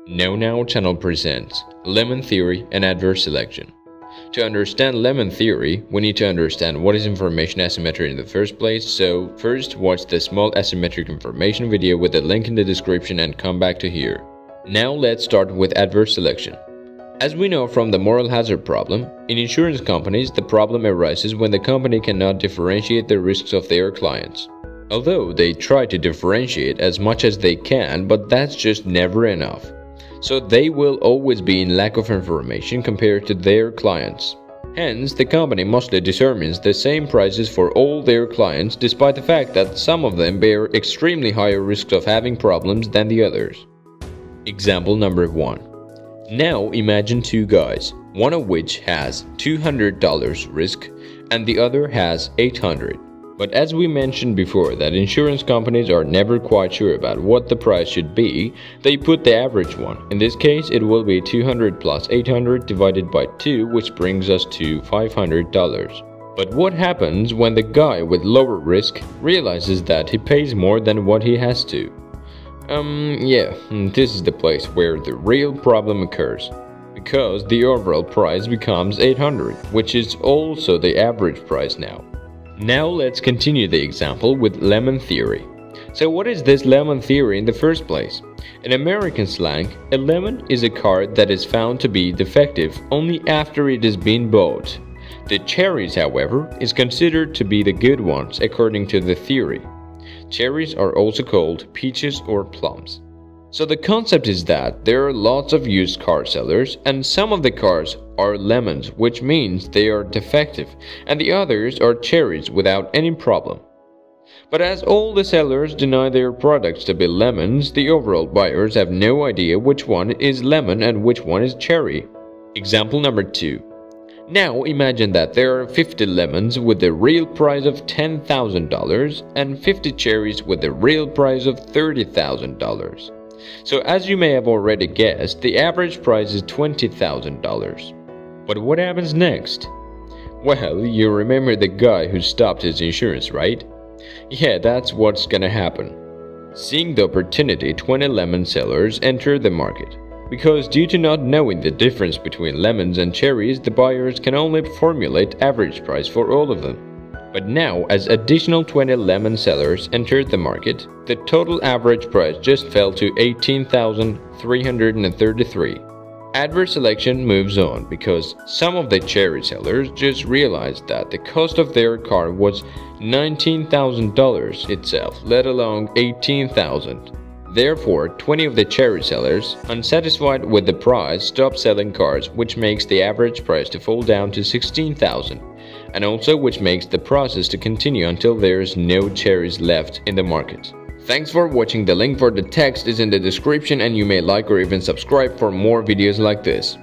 KnowNow channel presents Lemon Theory and Adverse Selection. To understand lemon theory, we need to understand what is information asymmetry in the first place, so first watch the small asymmetric information video with the link in the description and come back to here. Now let's start with adverse selection. As we know from the moral hazard problem, in insurance companies the problem arises when the company cannot differentiate the risks of their clients. Although they try to differentiate as much as they can, but that's just never enough. So they will always be in lack of information compared to their clients. Hence, the company mostly determines the same prices for all their clients despite the fact that some of them bear extremely higher risks of having problems than the others. Example number 1. Now imagine two guys, one of which has $200 risk and the other has $800. But as we mentioned before that insurance companies are never quite sure about what the price should be, they put the average one. In this case, it will be 200 plus 800 divided by 2, which brings us to $500. But what happens when the guy with lower risk realizes that he pays more than what he has to? This is the place where the real problem occurs. Because the overall price becomes 800, which is also the average price now. Now let's continue the example with lemon theory. So what is this lemon theory in the first place? In American slang, a lemon is a card that is found to be defective only after it has been bought. The cherries, however, is considered to be the good ones according to the theory. Cherries are also called peaches or plums. So the concept is that there are lots of used car sellers and some of the cars are lemons, which means they are defective, and the others are cherries without any problem. But as all the sellers deny their products to be lemons, the overall buyers have no idea which one is lemon and which one is cherry. Example number 2. Now imagine that there are 50 lemons with the real price of $10,000 and 50 cherries with the real price of $30,000. So as you may have already guessed, the average price is $20,000. But what happens next? Well, you remember the guy who stopped his insurance, right? Yeah, that's what's gonna happen. Seeing the opportunity, 20 lemon sellers enter the market. Because due to not knowing the difference between lemons and cherries, the buyers can only formulate average price for all of them. But now, as additional 20 lemon sellers entered the market, the total average price just fell to $18,333. Adverse selection moves on because some of the cherry sellers just realized that the cost of their car was $19,000 itself, let alone $18,000. Therefore, 20 of the cherry sellers, unsatisfied with the price, stopped selling cars, which makes the average price to fall down to $16,000. And also which makes the process to continue until there's no cherries left in the market. Thanks for watching. The link for the text is in the description and you may like or even subscribe for more videos like this.